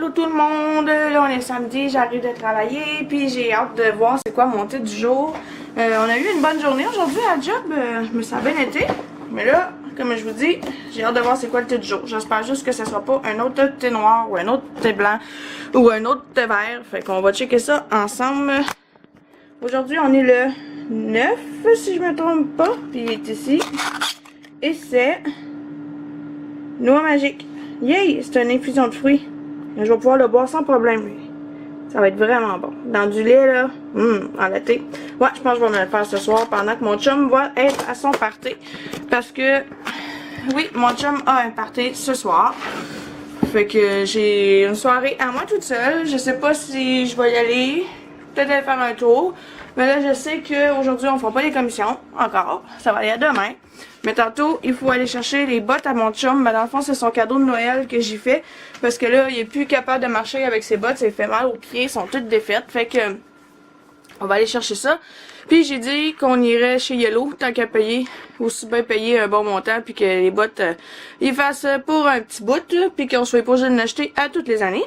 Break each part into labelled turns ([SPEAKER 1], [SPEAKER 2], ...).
[SPEAKER 1] Allô tout le monde, là on est samedi, j'arrive de travailler, puis j'ai hâte de voir c'est quoi mon titre du jour. On a eu une bonne journée aujourd'hui à la job, mais ça a bien été. Mais là, comme je vous dis, j'ai hâte de voir c'est quoi le titre du jour. J'espère juste que ce sera pas un autre thé noir ou un autre thé blanc ou un autre thé vert. Fait qu'on va checker ça ensemble. Aujourd'hui on est le 9 si je me trompe pas, puis il est ici. Et c'est noix magique. Yay! C'est une infusion de fruits. Je vais pouvoir le boire sans problème. Ça va être vraiment bon. Dans du lait, là. En latte. Ouais, je pense que je vais me le faire ce soir pendant que mon chum va être à son party. Parce que, oui, mon chum a un party ce soir. Fait que j'ai une soirée à moi toute seule. Je sais pas si je vais y aller. Peut-être aller faire un tour. Mais là, je sais qu'aujourd'hui, on fera pas les commissions. Encore. Ça va aller à demain. Mais tantôt, il faut aller chercher les bottes à mon chum. Ben, dans le fond, c'est son cadeau de Noël que j'ai fait. Parce que là, il est plus capable de marcher avec ses bottes. Ça lui fait mal aux pieds. Elles sont toutes défaites. Fait que, on va aller chercher ça. Puis j'ai dit qu'on irait chez Yellow, tant qu'à payer. Aussi bien payer un bon montant. Puis que les bottes, ils fassent pour un petit bout. Là, puis qu'on soit pas obligé de l'acheter à toutes les années.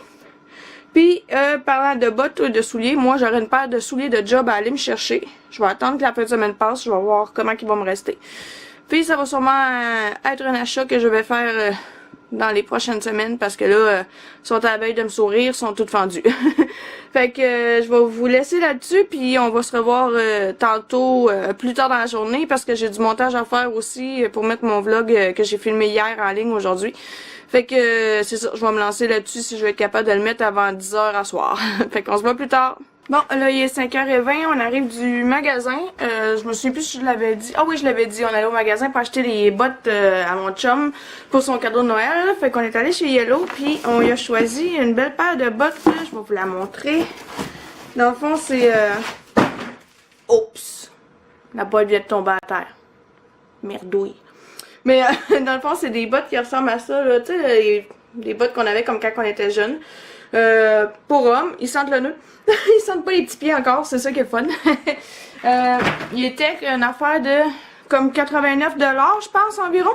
[SPEAKER 1] Puis, parlant de bottes ou de souliers, moi, j'aurai une paire de souliers de job à aller me chercher. Je vais attendre que la fin de semaine passe. Je vais voir comment ils vont me rester. Puis, ça va sûrement être un achat que je vais faire dans les prochaines semaines parce que là, ils sont à la veille de me sourire, ils sont toutes fendus. Fait que je vais vous laisser là-dessus, puis on va se revoir tantôt, plus tard dans la journée parce que j'ai du montage à faire aussi pour mettre mon vlog que j'ai filmé hier en ligne aujourd'hui. Fait que c'est ça, je vais me lancer là-dessus si je vais être capable de le mettre avant 10h à soir. Fait qu'on se voit plus tard. Bon, là, il est 5h20, on arrive du magasin. Je me souviens plus si je l'avais dit. Ah oui, je l'avais dit, on allait au magasin pour acheter des bottes à mon chum pour son cadeau de Noël. Fait qu'on est allé chez Yellow, puis on y a choisi une belle paire de bottes. Là. Je vais vous la montrer. Dans le fond, c'est... Oups! La boîte vient de tomber à terre. Merdouille. Mais dans le fond, c'est des bottes qui ressemblent à ça, là. Tu sais, les bottes qu'on avait comme quand on était jeune. Pour hommes, ils sentent le nœud. Ils sentent pas les petits pieds encore, c'est ça qui est fun. Il était une affaire de comme 89 $, je pense, environ.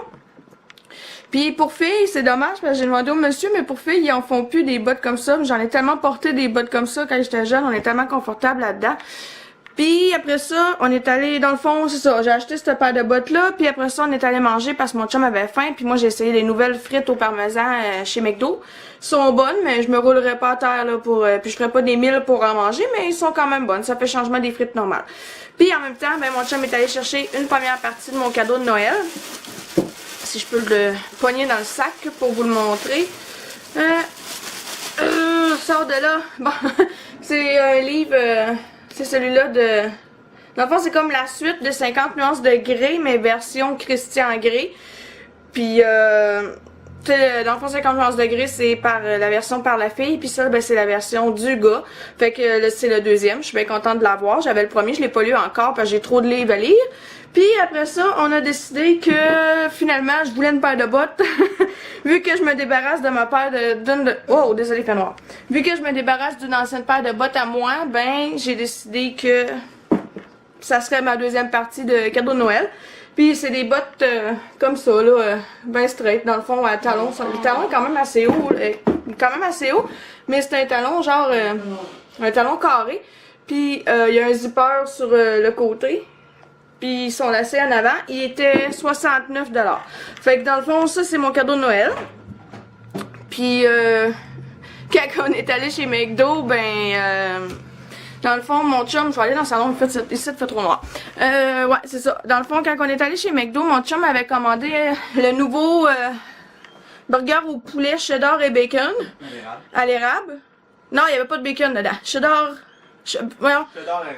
[SPEAKER 1] Puis pour filles, c'est dommage parce que j'ai demandé au monsieur, mais pour filles, ils en font plus des bottes comme ça. J'en ai tellement porté des bottes comme ça quand j'étais jeune, on est tellement confortable là-dedans. Puis après ça, on est allé, dans le fond, c'est ça, j'ai acheté cette paire de bottes-là, puis après ça, on est allé manger parce que mon chum avait faim, puis moi j'ai essayé les nouvelles frites au parmesan chez McDo. Ils sont bonnes, mais je me roulerai pas à terre là pour, puis je ferai pas des milles pour en manger, mais ils sont quand même bonnes, ça fait changement des frites normales. Puis en même temps, ben mon chum est allé chercher une première partie de mon cadeau de Noël. Si je peux le pogner dans le sac pour vous le montrer. Sort de là. Bon, c'est un livre... c'est celui-là de... Dans le fond, c'est comme la suite de 50 nuances de Grey, mais version Christian Grey. Puis, dans le fond, 50 nuances de Grey, c'est la version par la fille. Puis ça, ben, c'est la version du gars. Fait que c'est le deuxième. Je suis bien contente de l'avoir. J'avais le premier, je l'ai pas lu encore parce que j'ai trop de livres à lire. Puis après ça, on a décidé que finalement, je voulais une paire de bottes. Vu que je me débarrasse de ma paire Oh, désolé, fait noir. Vu que je me débarrasse d'une ancienne paire de bottes à moi, ben, j'ai décidé que ça serait ma deuxième partie de cadeau de Noël. Puis c'est des bottes comme ça, là, ben straight, dans le fond, à talons. Le talon est quand même assez haut, mais c'est un talon genre, un talon carré. Puis il y a un zipper sur le côté. Puis ils sont lacés en avant. Il était 69 $. Fait que dans le fond, ça c'est mon cadeau de Noël. Puis quand on est allé chez McDo, ben dans le fond, mon chum, je vais aller dans le salon, ici il fait trop noir. Ouais, c'est ça. Dans le fond, quand on est allé chez McDo, mon chum avait commandé le nouveau burger au poulet cheddar et bacon. À l'érable. Non, il n'y avait pas de bacon dedans. Cheddar... Voyons,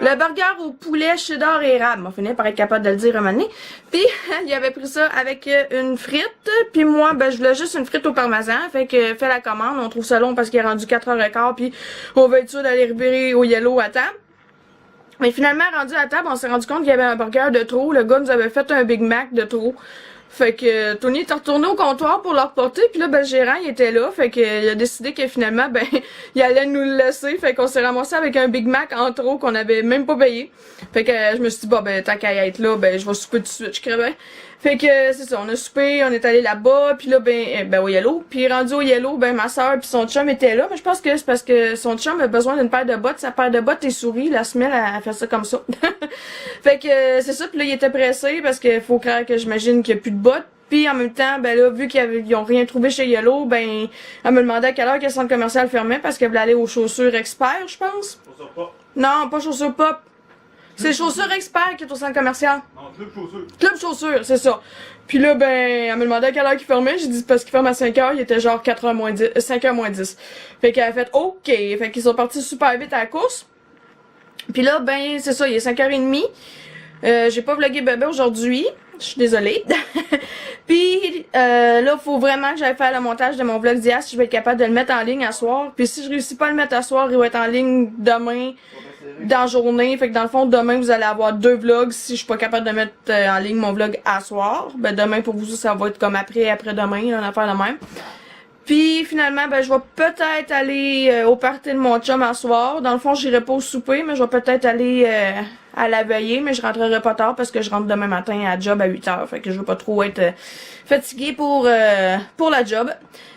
[SPEAKER 1] le burger au poulet cheddar et érable. On finit par être capable de le dire un moment donné. Puis, il avait pris ça avec une frite. Puis moi, ben, je voulais juste une frite au parmesan. Fait que, fait la commande. On trouve ça long parce qu'il est rendu 4h15. Puis, on va être sûr d'aller repérer au Yellow à table. Mais finalement, rendu à table, on s'est rendu compte qu'il y avait un burger de trop. Le gars nous avait fait un Big Mac de trop. Fait que Tony est retourné au comptoir pour le reporter, puis là, ben, le gérant, il était là, fait que il a décidé que finalement, ben, il allait nous le laisser, fait qu'on s'est ramassé avec un Big Mac en trop qu'on avait même pas payé. Fait que je me suis dit, bon, ben, tant qu'à y être là, ben, je vais souper tout de suite, je crevais. Fait que c'est ça, on a soupé, on est allé là-bas, puis là, ben, au Yellow. Puis rendu au Yellow, ben, ma soeur puis son chum étaient là, mais je pense que c'est parce que son chum a besoin d'une paire de bottes, sa paire de bottes est souris, la semelle, elle fait ça comme ça. Fait que c'est ça, puis là, il était pressé parce qu'il faut croire que j'imagine qu'il y a plus de bottes. Puis en même temps, ben là, vu qu'ils ont rien trouvé chez Yellow, ben, elle me demandait à quelle heure que le centre commercial fermait parce qu'elle voulait aller aux chaussures experts, je pense.
[SPEAKER 2] Chaussures pop.
[SPEAKER 1] Non, pas chaussures pop. C'est chaussures experts qui est au centre commercial.
[SPEAKER 2] Non, club chaussures.
[SPEAKER 1] Club chaussures, c'est ça. Puis là, ben, elle me demandait à quelle heure qu'il fermait. J'ai dit parce qu'il ferme à 5h, il était genre 4h moins 10, 5h moins 10. Fait qu'elle a fait OK. Fait qu'ils sont partis super vite à la course. Puis là, ben, c'est ça, il est 5h30. J'ai pas vlogué bébé aujourd'hui. Je suis désolée. Puis là, faut vraiment que j'aille faire le montage de mon vlog d'hier si je vais être capable de le mettre en ligne à soir. Puis si je réussis pas à le mettre à soir, il va être en ligne demain dans la journée. Fait que dans le fond, demain, vous allez avoir 2 vlogs si je suis pas capable de mettre en ligne mon vlog à soir. Ben demain, pour vous, ça va être comme après-demain, une affaire de même. Puis finalement, ben je vais peut-être aller au party de mon chum à soir. Dans le fond, j'irai pas au souper, mais je vais peut-être aller à la veillée, mais je rentrerai pas tard parce que je rentre demain matin à job à 8h. Fait que je veux pas trop être fatiguée pour la job.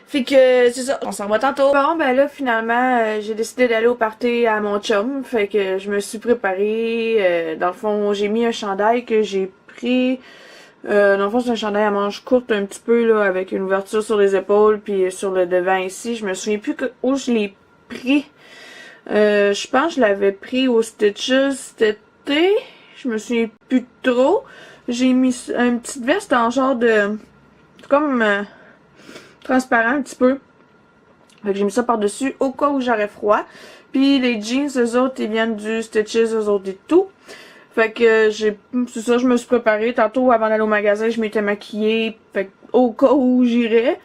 [SPEAKER 1] Fait que c'est ça, on s'en va tantôt. Bon ben là finalement j'ai décidé d'aller au party à mon chum. Fait que je me suis préparée. Dans le fond, j'ai mis un chandail que j'ai pris. Dans le fond, c'est un chandail à manches courtes un petit peu là, avec une ouverture sur les épaules puis sur le devant ici. Je me souviens plus où je l'ai pris. Je pense que je l'avais pris au Stitches cet été. Je me souviens plus trop. J'ai mis une petite veste en genre de... comme transparent un petit peu. Fait que j'ai mis ça par-dessus au cas où j'aurais froid. Puis les jeans, eux autres, ils viennent du Stitches, eux autres et tout. Fait que c'est ça, je me suis préparée. Tantôt, avant d'aller au magasin, je m'étais maquillée. Fait que, au cas où j'irais.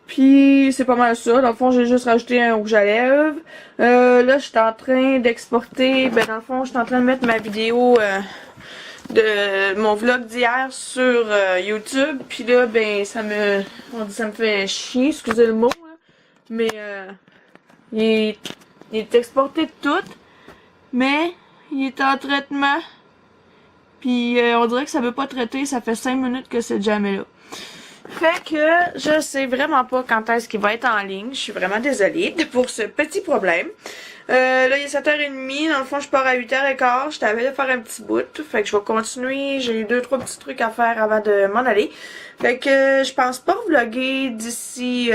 [SPEAKER 1] Puis, c'est pas mal ça. Dans le fond, j'ai juste rajouté un rouge à lèvres. Là, je suis en train d'exporter. Ben, dans le fond, je suis en train de mettre ma vidéo de mon vlog d'hier sur YouTube. Puis là, ben, ça me fait chier, excusez le mot. Là. Mais, il est exporté tout. Mais, il est en traitement. Puis on dirait que ça veut pas traiter, ça fait 5 minutes que c'est jamais là. Fait que je sais vraiment pas quand est-ce qu'il va être en ligne. Je suis vraiment désolée pour ce petit problème. Là, il est 7h30. Dans le fond, je pars à 8h15. Je t'avais de faire un petit bout. Fait que je vais continuer. J'ai 2-3 petits trucs à faire avant de m'en aller. Fait que je pense pas vlogger d'ici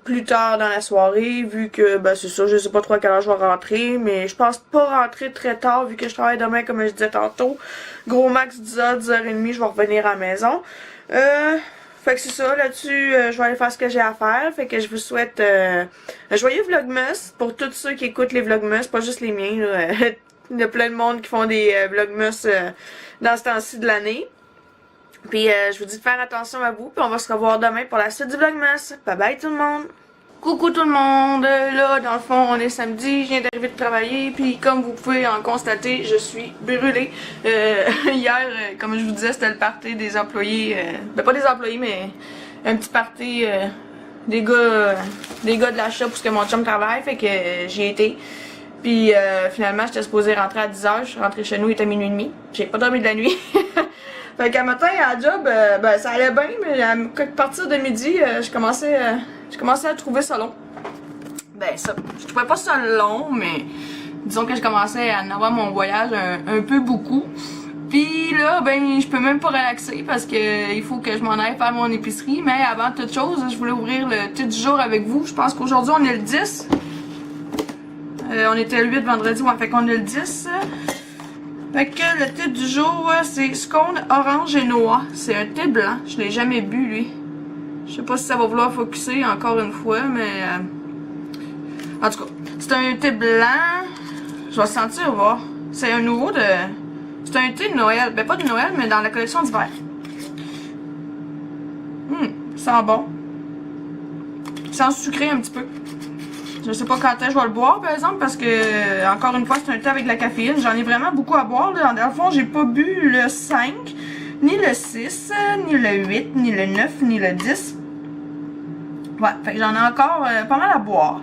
[SPEAKER 1] plus tard dans la soirée. Vu que, ben c'est ça, je sais pas trop à quelle heure je vais rentrer. Mais je pense pas rentrer très tard vu que je travaille demain comme je disais tantôt. Gros max 10h, 10h30, je vais revenir à la maison. Fait que c'est ça, là-dessus, je vais aller faire ce que j'ai à faire. Fait que je vous souhaite un joyeux Vlogmas pour tous ceux qui écoutent les Vlogmas, pas juste les miens. Là. Il y a plein de monde qui font des Vlogmas dans ce temps-ci de l'année. Puis je vous dis de faire attention à vous, puis on va se revoir demain pour la suite du Vlogmas. Bye bye tout le monde! Coucou tout le monde! Là, dans le fond, on est samedi, je viens d'arriver de travailler, puis comme vous pouvez en constater, je suis brûlée. Hier, comme je vous disais, c'était le party des employés, ben pas des employés, mais un petit party des gars de la shop où que mon chum travaille, fait que j'y ai été. Puis finalement, j'étais supposée rentrer à 10h, je suis rentrée chez nous, il était minuit et demi. J'ai pas dormi de la nuit. Fait qu'à matin, à la job, ben ça allait bien, mais à partir de midi, je commençais à trouver ça long. Ben ça, je trouvais pas ça long, mais disons que je commençais à en avoir mon voyage un peu beaucoup. Puis là, ben je peux même pas relaxer parce que il faut que je m'en aille faire mon épicerie. Mais avant toute chose, je voulais ouvrir le titre du jour avec vous. Je pense qu'aujourd'hui on est le 10. On était le 8 vendredi, ouais, fait qu'on est le 10. Fait que le thé du jour, c'est scone orange et noix. C'est un thé blanc. Je l'ai jamais bu, lui. Je sais pas si ça va vouloir focusser encore une fois, mais... En tout cas, c'est un thé blanc. Je vais sentir, voir. C'est un nouveau de... C'est un thé de Noël. Ben pas de Noël, mais dans la collection d'hiver. Ça sent bon. Ça sent sucré un petit peu. Je sais pas quand je vais le boire, par exemple, parce que, encore une fois, c'est un thé avec de la caféine. J'en ai vraiment beaucoup à boire. Là. Dans le fond, j'ai pas bu le 5. ni le 6, ni le 8, ni le 9, ni le 10. Ouais, fait que j'en ai encore pas mal à boire.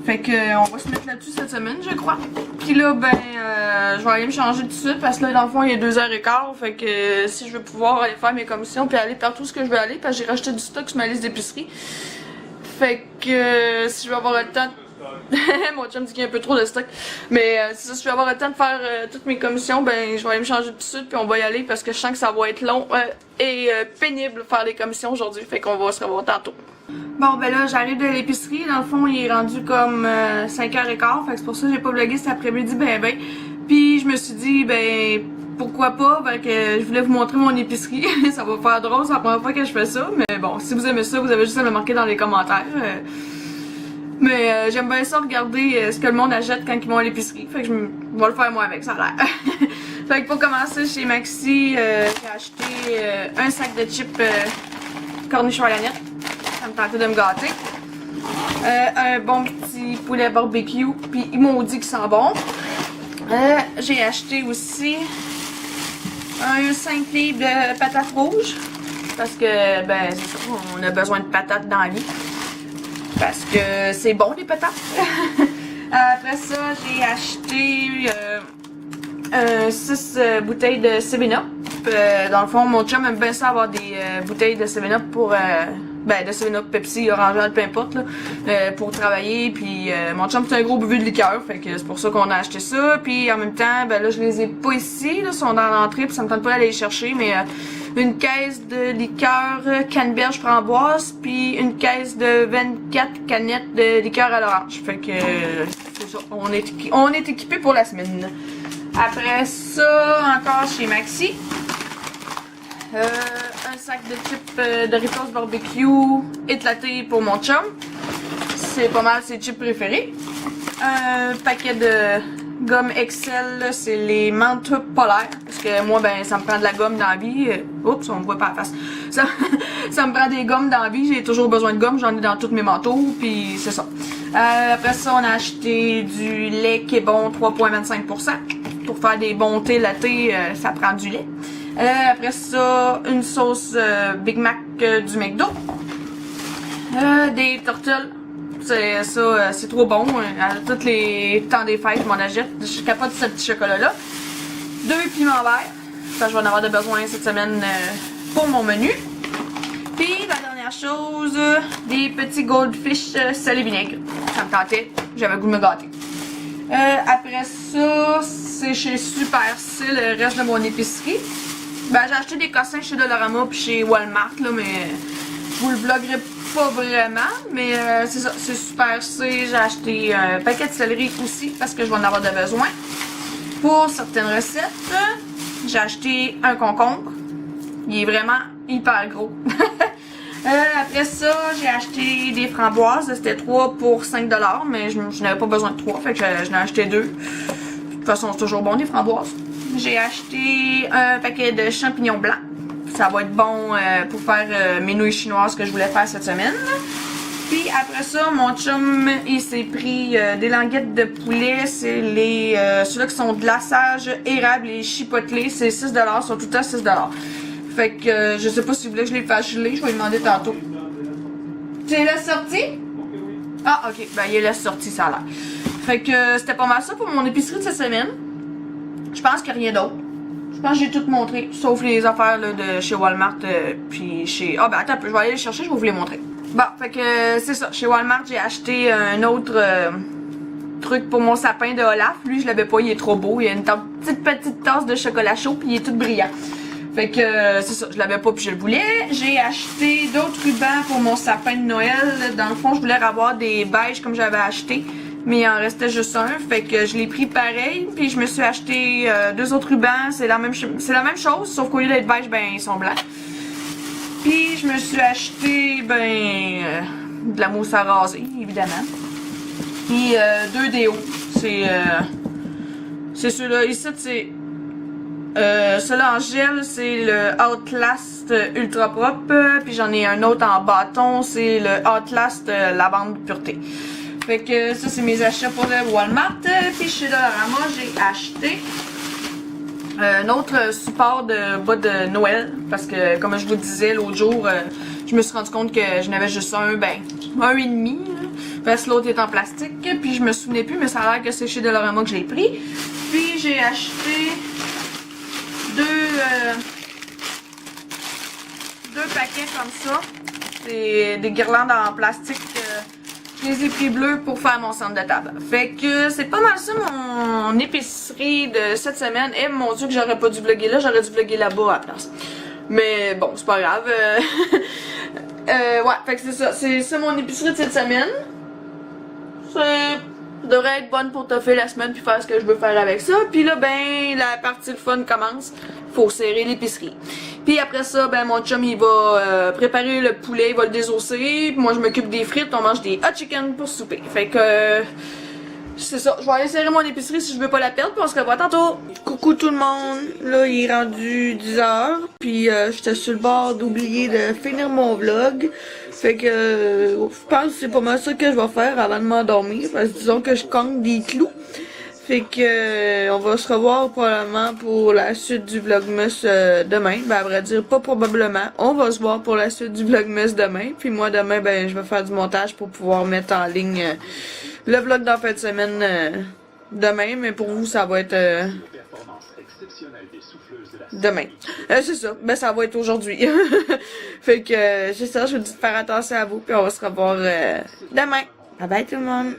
[SPEAKER 1] Fait que on va se mettre là-dessus cette semaine, je crois. Puis là, ben, je vais aller me changer tout de suite parce que là, dans le fond, il est 2h15. Fait que si je veux pouvoir aller faire mes commissions puis aller partout ce que je veux aller, parce que j'ai racheté du stock sur ma liste d'épicerie. Fait que si je vais avoir le temps. Mon chum dit qu'il y a un peu trop de stock. Mais si je vais avoir le temps de faire toutes mes commissions, ben je vais aller me changer tout de suite puis on va y aller parce que je sens que ça va être long et pénible faire les commissions aujourd'hui. Fait qu'on va se revoir tantôt. Bon ben là j'arrive de l'épicerie, dans le fond il est rendu comme 5h15, fait que c'est pour ça que j'ai pas vlogué cet après-midi ben. Puis je me suis dit ben pourquoi pas, fait que je voulais vous montrer mon épicerie. Ça va faire drôle, c'est la première fois que je fais ça, mais bon si vous aimez ça, vous avez juste à le marquer dans les commentaires. Mais j'aime bien ça regarder ce que le monde achète quand ils vont à l'épicerie. Fait que je vais le faire moi avec, ça a l'air. Fait que pour commencer chez Maxi, j'ai acheté un sac de chips cornichons à l'oignon. Ça me tentait de me gâter. Un bon petit poulet barbecue. Puis ils m'ont dit qu'il sent bon. J'ai acheté aussi un 5 livres de patates rouges. Parce que ben c'est ça, on a besoin de patates dans la vie. Parce que c'est bon les patates. Après ça, j'ai acheté 6 bouteilles de 7-Up. Dans le fond, mon chum aime bien ça avoir des bouteilles de 7-Up pour... ben de 7-Up, Pepsi, Orangeade, peu importe là, pour travailler. Puis mon chum c'est un gros buveux de liqueur, fait que c'est pour ça qu'on a acheté ça. Puis en même temps, ben là je les ai pas ici, là, ils sont dans l'entrée, puis ça me tente pas d'aller les chercher, mais une caisse de liqueur canneberge framboise, puis une caisse de 24 canettes de liqueur à l'orange. Fait que c'est ça, on est équipé pour la semaine. Après ça, encore chez Maxi. Un sac de chips Doritos barbecue éclaté pour mon chum. C'est pas mal ses chips préférés. Un paquet de gomme Excel, c'est les menthes polaires. Parce que moi, ben, ça me prend de la gomme dans la vie. Oups, on me voit pas la face. Ça me prend des gommes dans la vie. J'ai toujours besoin de gomme. J'en ai dans tous mes manteaux. Puis c'est ça. Après ça, on a acheté du lait qui est bon 3,25%. Pour faire des bons thés latte, ça prend du lait. Après ça, une sauce Big Mac du McDo. Des tortillas. C'est ça, c'est trop bon. À tous les temps des fêtes, je m'en achète. Je capote de ce petit chocolat-là. 2 piments verts. Ça, je vais en avoir de besoin cette semaine pour mon menu. Puis la dernière chose, des petits goldfish sel et vinaigre. Ça me tentait. J'avais le goût de me gâter. Après ça, c'est chez Super C le reste de mon épicerie. Ben, j'ai acheté des cossins chez Dollarama puis chez Walmart, là, mais je vous le vloggerai pas vraiment. Mais c'est ça, c'est Super C. J'ai acheté un paquet de céleri aussi parce que je vais en avoir de besoin. Pour certaines recettes, j'ai acheté un concombre. Il est vraiment hyper gros. Après ça, j'ai acheté des framboises. C'était 3 pour 5$, mais je n'avais pas besoin de 3, fait que j'en ai acheté 2. De toute façon, c'est toujours bon, des framboises. J'ai acheté un paquet de champignons blancs. Ça va être bon pour faire mes nouilles chinoises que je voulais faire cette semaine. Puis après ça, mon chum, il s'est pris des languettes de poulet. C'est les ceux-là qui sont glaçage, érable et chipotelés. C'est 6$, sont tout à 6$. Fait que je sais pas si vous voulez que je les fasse geler, je vais lui demander tantôt. Tu les laisses sortir? Ah, ok, ben il les laisse sortir, ça a l'air. Fait que c'était pas mal ça pour mon épicerie de cette semaine. Je pense qu'il n'y a rien d'autre. Je pense que j'ai tout montré, sauf les affaires là, de chez Walmart, puis chez... Ah ben attends, je vais aller les chercher, je vais vous les montrer. Bon, fait que c'est ça, chez Walmart, j'ai acheté un autre truc pour mon sapin de Olaf. Lui, je l'avais pas, il est trop beau. Il y a une petite tasse de chocolat chaud, puis il est tout brillant. Fait que c'est ça, je l'avais pas puis je le voulais. J'ai acheté d'autres rubans pour mon sapin de Noël. Dans le fond, je voulais avoir des beiges comme j'avais acheté, mais il en restait juste un. Fait que je l'ai pris pareil. Puis je me suis acheté 2 autres rubans. C'est la même chose, sauf qu'au lieu d'être beige, ben ils sont blancs. Puis je me suis acheté de la mousse à raser, évidemment. Puis 2 déos. C'est ceux-là. Ici, c'est... Celui-là en gel, c'est le Outlast Ultra Propre. Puis j'en ai un autre en bâton, c'est le Outlast Lavande Pureté. Fait que ça, c'est mes achats pour le Walmart. Puis chez Dollarama, j'ai acheté Un autre support de bas de Noël, parce que comme je vous disais l'autre jour, je me suis rendu compte que je n'avais juste un et demi, là, parce que l'autre est en plastique, puis je me souvenais plus, mais ça a l'air que c'est chez Dollarama que j'ai pris. Puis j'ai acheté deux paquets comme ça, des guirlandes en plastique. Je les ai pris bleus pour faire mon centre de table. Fait que c'est pas mal ça mon épicerie de cette semaine. Et mon dieu que j'aurais pas dû vlogger là, j'aurais dû vlogger là-bas à la place. Mais bon, c'est pas grave. Ouais, fait que c'est ça. C'est ça mon épicerie de cette semaine. Ça devrait être bonne pour toffer la semaine puis faire ce que je veux faire avec ça. Puis là, ben, la partie de fun commence. Faut serrer l'épicerie. Puis après ça, ben mon chum il va préparer le poulet, il va le désosser. Puis moi je m'occupe des frites, on mange des hot chicken pour souper. Fait que c'est ça, je vais aller serrer mon épicerie si je veux pas la perdre, puis on se revoit tantôt. Coucou tout le monde, là il est rendu 10h, puis j'étais sur le bord d'oublier de finir mon vlog. Fait que je pense que c'est pas mal ça que je vais faire avant de m'endormir, parce que disons que je cogne des clous. Fait que on va se revoir probablement pour la suite du vlogmas demain. Ben à vrai dire, pas probablement. On va se voir pour la suite du vlogmas demain. Puis moi demain, ben je vais faire du montage pour pouvoir mettre en ligne le vlog dans la fin de semaine demain. Mais pour vous, ça va être demain. C'est ça. Ben ça va être aujourd'hui. Fait que c'est ça, je vous dis de faire attention à vous. Puis on va se revoir demain. Bye bye tout le monde.